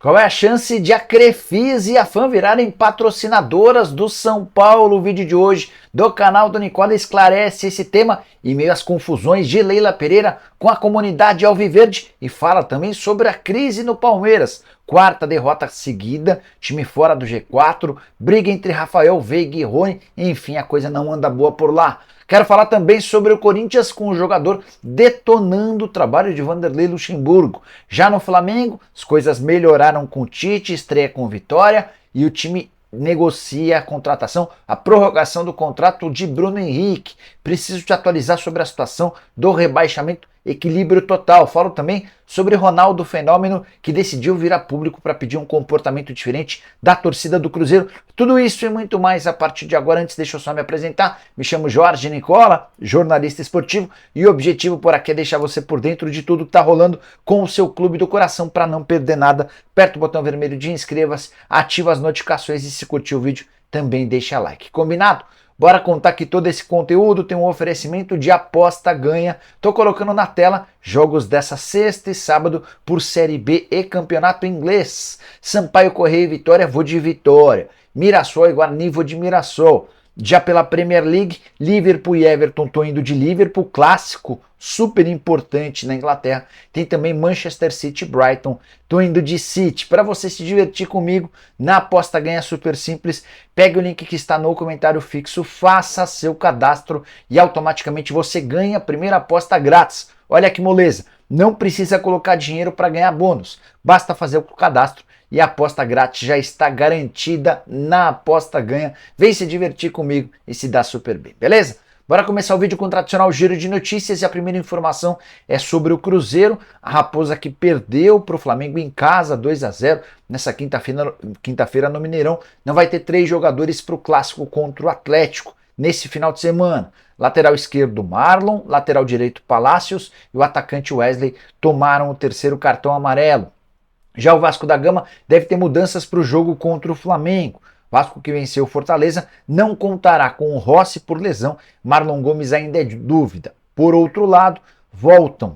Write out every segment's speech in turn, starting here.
Qual é a chance de a Crefisa e a Fam virarem patrocinadoras do São Paulo? O vídeo de hoje do canal do Nicola esclarece esse tema em meio às confusões de Leila Pereira com a comunidade alviverde e fala também sobre a crise no Palmeiras. Quarta derrota seguida, time fora do G4, briga entre Rafael Veiga e Rony, enfim, a coisa não anda boa por lá. Quero falar também sobre o Corinthians com o jogador detonando o trabalho de Vanderlei Luxemburgo. Já no Flamengo, as coisas melhoraram com o Tite, estreia com vitória e o time negocia a contratação, a prorrogação do contrato de Bruno Henrique. Preciso te atualizar sobre a situação do rebaixamento, equilíbrio total. Falo também sobre Ronaldo Fenômeno, que decidiu vir a público para pedir um comportamento diferente da torcida do Cruzeiro. Tudo isso e muito mais a partir de agora. Antes, deixa eu só me apresentar. Me chamo Jorge Nicola, jornalista esportivo, e o objetivo por aqui é deixar você por dentro de tudo que está rolando com o seu clube do coração para não perder nada. Aperta o botão vermelho de inscreva-se, ativa as notificações e se curtir o vídeo, também deixa like. Combinado? Bora contar que todo esse conteúdo tem um oferecimento de aposta ganha. Tô colocando na tela jogos dessa sexta e sábado por Série B e Campeonato Inglês. Sampaio Correia e Vitória, vou de Vitória. Mirassol e Guarani, vou de Mirassol. Já pela Premier League, Liverpool e Everton, tô indo de Liverpool, clássico, super importante na Inglaterra. Tem também Manchester City e Brighton, tô indo de City. Para você se divertir comigo na aposta ganha super simples, pegue o link que está no comentário fixo, faça seu cadastro e automaticamente você ganha a primeira aposta grátis. Olha que moleza, não precisa colocar dinheiro para ganhar bônus, basta fazer o cadastro e a aposta grátis já está garantida na aposta ganha. Vem se divertir comigo e se dar super bem, beleza? Bora começar o vídeo com o tradicional giro de notícias e a primeira informação é sobre o Cruzeiro, a Raposa que perdeu para o Flamengo em casa 2-0 nessa quinta-feira no Mineirão. Não vai ter 3 jogadores para o clássico contra o Atlético nesse final de semana. Lateral esquerdo Marlon, lateral direito Palácios e o atacante Wesley tomaram o terceiro cartão amarelo. Já o Vasco da Gama deve ter mudanças para o jogo contra o Flamengo. Vasco que venceu o Fortaleza não contará com o Rossi por lesão. Marlon Gomes ainda é de dúvida. Por outro lado, voltam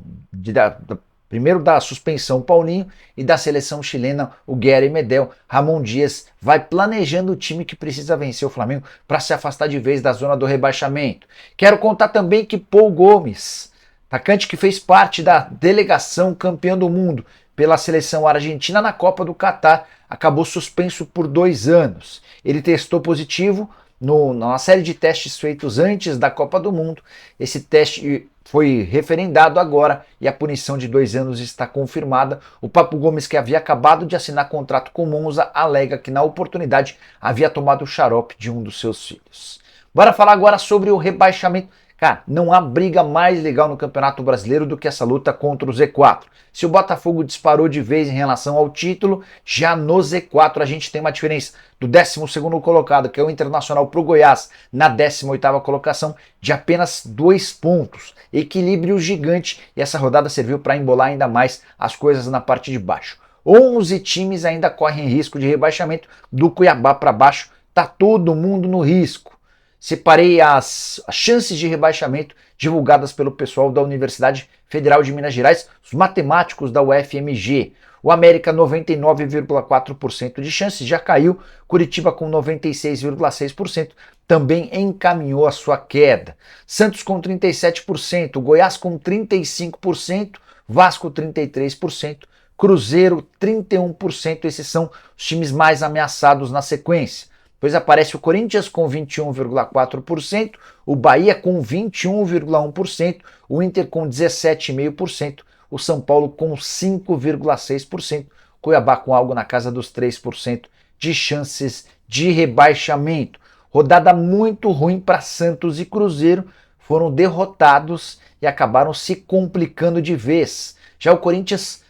primeiro da suspensão Paulinho e da seleção chilena o Guerra e Medel. Ramon Dias vai planejando o time que precisa vencer o Flamengo para se afastar de vez da zona do rebaixamento. Quero contar também que Paul Gomes, atacante que fez parte da delegação campeã do mundo pela seleção argentina na Copa do Catar, acabou suspenso por 2 anos. Ele testou positivo numa série de testes feitos antes da Copa do Mundo. Esse teste foi referendado agora e a punição de 2 anos está confirmada. O Papo Gomes, que havia acabado de assinar contrato com o Monza, alega que na oportunidade havia tomado o xarope de um dos seus filhos. Bora falar agora sobre o rebaixamento. Cara, não há briga mais legal no Campeonato Brasileiro do que essa luta contra o Z4. Se o Botafogo disparou de vez em relação ao título, já no Z4 a gente tem uma diferença do 12º colocado, que é o Internacional, para o Goiás, na 18ª colocação, de apenas 2 pontos. Equilíbrio gigante, e essa rodada serviu para embolar ainda mais as coisas na parte de baixo. 11 times ainda correm risco de rebaixamento, do Cuiabá para baixo, tá todo mundo no risco. Separei as chances de rebaixamento divulgadas pelo pessoal da Universidade Federal de Minas Gerais, os matemáticos da UFMG. O América 99,4% de chances, já caiu. Curitiba com 96,6% também encaminhou a sua queda. Santos com 37%, Goiás com 35%, Vasco 33%, Cruzeiro 31%. Esses são os times mais ameaçados na sequência. Depois aparece o Corinthians com 21,4%, o Bahia com 21,1%, o Inter com 17,5%, o São Paulo com 5,6%, Cuiabá com algo na casa dos 3% de chances de rebaixamento. Rodada muito ruim para Santos e Cruzeiro, foram derrotados e acabaram se complicando de vez. Já o Corinthians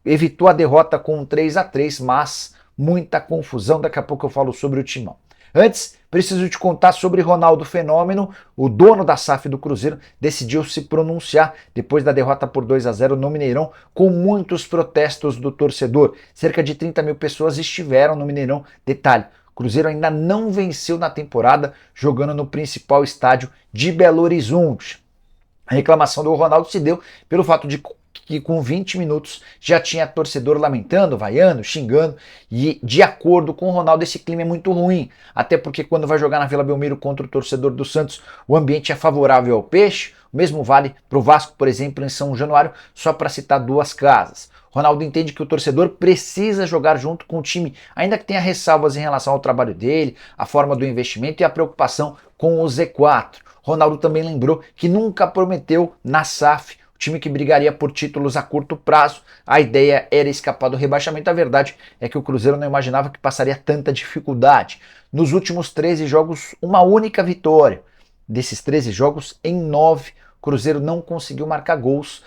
evitou a derrota com 3-3, mas muita confusão, daqui a pouco eu falo sobre o timão. Antes, preciso te contar sobre Ronaldo Fenômeno. O dono da SAF do Cruzeiro decidiu se pronunciar depois da derrota por 2-0 no Mineirão, com muitos protestos do torcedor. Cerca de 30 mil pessoas estiveram no Mineirão. Detalhe, o Cruzeiro ainda não venceu na temporada, jogando no principal estádio de Belo Horizonte. A reclamação do Ronaldo se deu pelo fato de que com 20 minutos já tinha torcedor lamentando, vaiando, xingando, e de acordo com o Ronaldo esse clima é muito ruim, até porque quando vai jogar na Vila Belmiro contra o torcedor do Santos, o ambiente é favorável ao Peixe, o mesmo vale para o Vasco, por exemplo, em São Januário, só para citar duas casas. Ronaldo entende que o torcedor precisa jogar junto com o time, ainda que tenha ressalvas em relação ao trabalho dele, a forma do investimento e a preocupação com o Z4. Ronaldo também lembrou que nunca prometeu na SAF, o time que brigaria por títulos a curto prazo. A ideia era escapar do rebaixamento. A verdade é que o Cruzeiro não imaginava que passaria tanta dificuldade. Nos últimos 13 jogos, uma única vitória. Desses 13 jogos, em 9, o Cruzeiro não conseguiu marcar gols.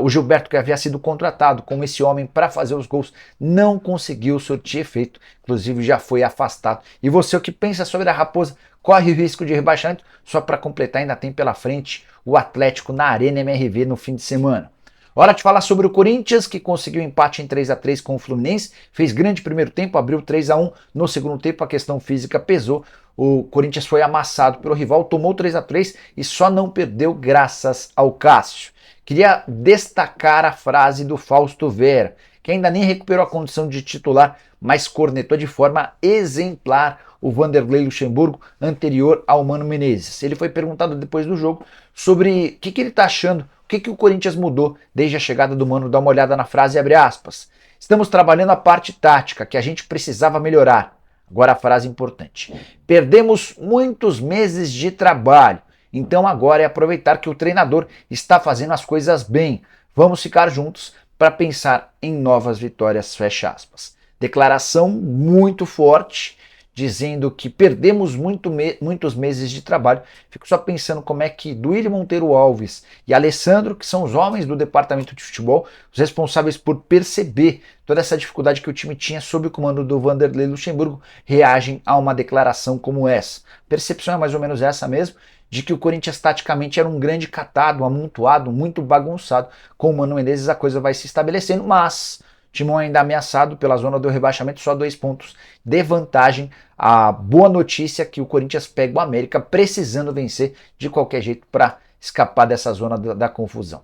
O Gilberto, que havia sido contratado como esse homem para fazer os gols, não conseguiu surtir efeito, inclusive já foi afastado. E você, o que pensa sobre a Raposa, corre o risco de rebaixamento? Só para completar, ainda tem pela frente o Atlético na Arena MRV no fim de semana. Hora de falar sobre o Corinthians, que conseguiu empate em 3-3 com o Fluminense, fez grande primeiro tempo, abriu 3-1, no segundo tempo a questão física pesou, o Corinthians foi amassado pelo rival, tomou 3-3 e só não perdeu graças ao Cássio. Queria destacar a frase do Fausto Vera, que ainda nem recuperou a condição de titular, mas cornetou de forma exemplar o Vanderlei Luxemburgo, anterior ao Mano Menezes. Ele foi perguntado depois do jogo sobre o que ele está achando, o que o Corinthians mudou desde a chegada do Mano. Dá uma olhada na frase, abre aspas. Estamos trabalhando a parte tática, que a gente precisava melhorar. Agora a frase importante. Perdemos muitos meses de trabalho. Então agora é aproveitar que o treinador está fazendo as coisas bem. Vamos ficar juntos para pensar em novas vitórias, fecha aspas. Declaração muito forte, dizendo que perdemos muitos meses de trabalho. Fico só pensando como é que Duílio Monteiro Alves e Alessandro, que são os homens do departamento de futebol, os responsáveis por perceber toda essa dificuldade que o time tinha sob o comando do Vanderlei Luxemburgo, reagem a uma declaração como essa. A percepção é mais ou menos essa mesmo, de que o Corinthians taticamente era um grande catado, amontoado, muito bagunçado. Com o Mano Menezes a coisa vai se estabelecendo, mas o Timão ainda ameaçado pela zona do rebaixamento, só 2 pontos de vantagem. A boa notícia é que o Corinthians pega o América precisando vencer de qualquer jeito para escapar dessa zona da confusão.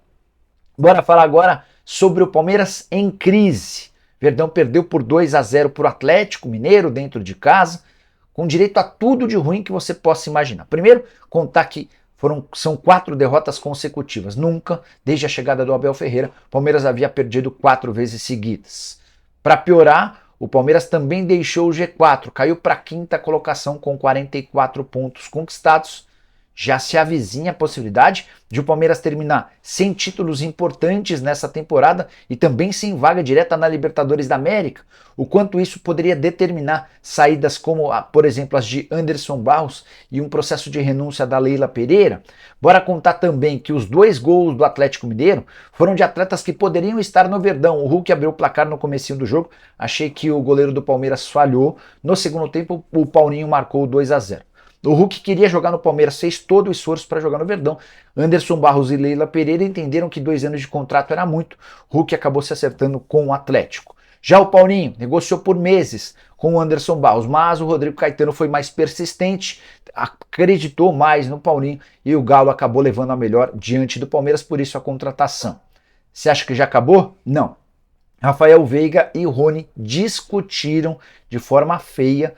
Bora falar agora sobre o Palmeiras em crise. Verdão perdeu por 2-0 para o Atlético Mineiro dentro de casa, com direito a tudo de ruim que você possa imaginar. Primeiro, contar que são 4 derrotas consecutivas. Nunca, desde a chegada do Abel Ferreira, o Palmeiras havia perdido 4 vezes seguidas. Para piorar, o Palmeiras também deixou o G4, caiu para a 5ª colocação com 44 pontos conquistados. Já se avizinha a possibilidade de o Palmeiras terminar sem títulos importantes nessa temporada e também sem vaga direta na Libertadores da América, o quanto isso poderia determinar saídas como, por exemplo, as de Anderson Barros e um processo de renúncia da Leila Pereira. Bora contar também que os 2 gols do Atlético Mineiro foram de atletas que poderiam estar no Verdão. O Hulk abriu o placar no comecinho do jogo, achei que o goleiro do Palmeiras falhou. No segundo tempo, o Paulinho marcou 2-0. O Hulk queria jogar no Palmeiras, fez todo o esforço para jogar no Verdão. Anderson Barros e Leila Pereira entenderam que 2 anos de contrato era muito. Hulk acabou se acertando com o Atlético. Já o Paulinho negociou por meses com o Anderson Barros, mas o Rodrigo Caetano foi mais persistente, acreditou mais no Paulinho e o Galo acabou levando a melhor diante do Palmeiras, por isso a contratação. Você acha que já acabou? Não. Rafael Veiga e o Rony discutiram de forma feia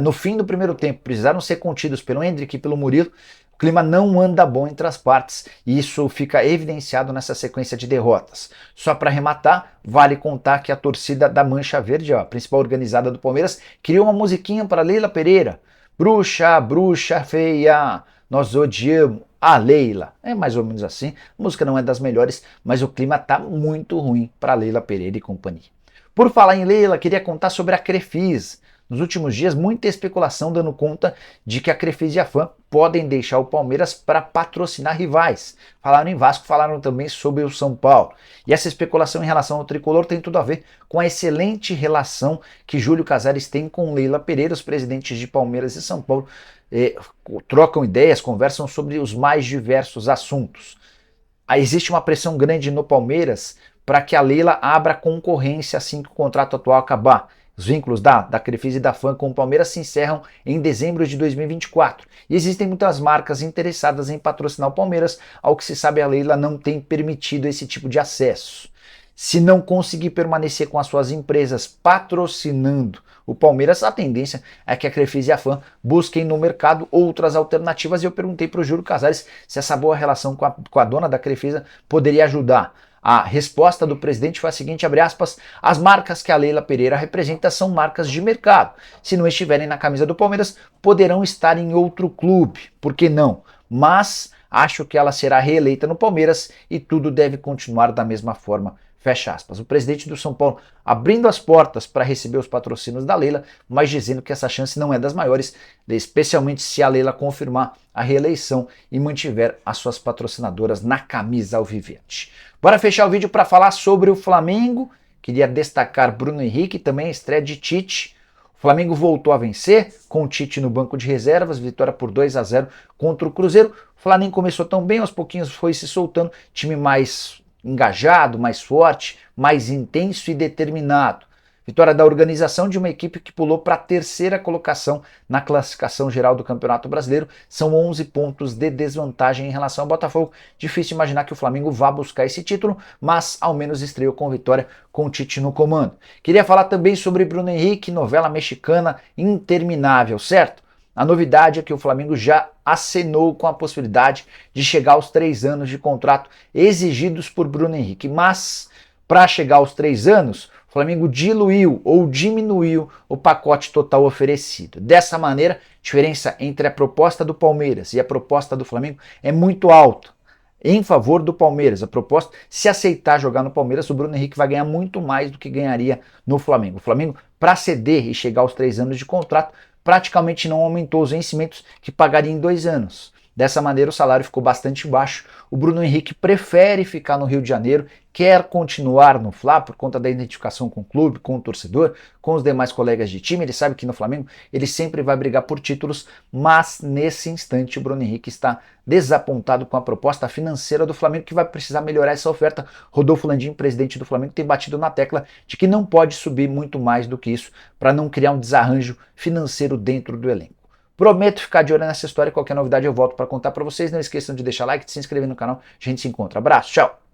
no fim do primeiro tempo, precisaram ser contidos pelo Endrick e pelo Murilo. O clima não anda bom entre as partes e isso fica evidenciado nessa sequência de derrotas. Só para arrematar, vale contar que a torcida da Mancha Verde, a principal organizada do Palmeiras, criou uma musiquinha para Leila Pereira. Bruxa, bruxa feia, nós odiamos a Leila. É mais ou menos assim, a música não é das melhores, mas o clima tá muito ruim para Leila Pereira e companhia. Por falar em Leila, queria contar sobre a Crefisa. Nos últimos dias, muita especulação dando conta de que a Crefisa e a FAM podem deixar o Palmeiras para patrocinar rivais. Falaram em Vasco, falaram também sobre o São Paulo. E essa especulação em relação ao tricolor tem tudo a ver com a excelente relação que Júlio Casares tem com Leila Pereira. Os presidentes de Palmeiras e São Paulo trocam ideias, conversam sobre os mais diversos assuntos. Existe uma pressão grande no Palmeiras para que a Leila abra concorrência assim que o contrato atual acabar. Os vínculos da Crefisa e da FAM com o Palmeiras se encerram em dezembro de 2024 e existem muitas marcas interessadas em patrocinar o Palmeiras, ao que se sabe a Leila não tem permitido esse tipo de acesso. Se não conseguir permanecer com as suas empresas patrocinando o Palmeiras, a tendência é que a Crefisa e a FAM busquem no mercado outras alternativas. E eu perguntei para o Júlio Casares se essa boa relação com a dona da Crefisa poderia ajudar. A resposta do presidente foi a seguinte, abre aspas, as marcas que a Leila Pereira representa são marcas de mercado. Se não estiverem na camisa do Palmeiras, poderão estar em outro clube. Por que não? Mas acho que ela será reeleita no Palmeiras e tudo deve continuar da mesma forma. Fecha aspas. O presidente do São Paulo abrindo as portas para receber os patrocínios da Leila, mas dizendo que essa chance não é das maiores, especialmente se a Leila confirmar a reeleição e mantiver as suas patrocinadoras na camisa alviverde. Bora fechar o vídeo para falar sobre o Flamengo. Queria destacar Bruno Henrique, também a estreia de Tite. O Flamengo voltou a vencer, com o Tite no banco de reservas, vitória por 2-0 contra o Cruzeiro. O Flamengo começou tão bem, aos pouquinhos foi se soltando, time mais engajado, mais forte, mais intenso e determinado. Vitória da organização de uma equipe que pulou para a terceira colocação na classificação geral do Campeonato Brasileiro. São 11 pontos de desvantagem em relação ao Botafogo. Difícil imaginar que o Flamengo vá buscar esse título, mas ao menos estreou com vitória com o Tite no comando. Queria falar também sobre Bruno Henrique, novela mexicana interminável, certo? A novidade é que o Flamengo já acenou com a possibilidade de chegar aos 3 anos de contrato exigidos por Bruno Henrique. Mas, para chegar aos 3 anos, o Flamengo diluiu ou diminuiu o pacote total oferecido. Dessa maneira, a diferença entre a proposta do Palmeiras e a proposta do Flamengo é muito alta. Em favor do Palmeiras, a proposta, se aceitar jogar no Palmeiras, o Bruno Henrique vai ganhar muito mais do que ganharia no Flamengo. O Flamengo, para ceder e chegar aos 3 anos de contrato, praticamente não aumentou os vencimentos que pagaria em 2 anos. Dessa maneira o salário ficou bastante baixo. O Bruno Henrique prefere ficar no Rio de Janeiro, quer continuar no Fla por conta da identificação com o clube, com o torcedor, com os demais colegas de time. Ele sabe que no Flamengo ele sempre vai brigar por títulos, mas nesse instante o Bruno Henrique está desapontado com a proposta financeira do Flamengo, que vai precisar melhorar essa oferta. Rodolfo Landim, presidente do Flamengo, tem batido na tecla de que não pode subir muito mais do que isso para não criar um desarranjo financeiro dentro do elenco. Prometo ficar de olho nessa história e qualquer novidade eu volto para contar para vocês. Não esqueçam de deixar like, de se inscrever no canal. A gente se encontra. Abraço, tchau!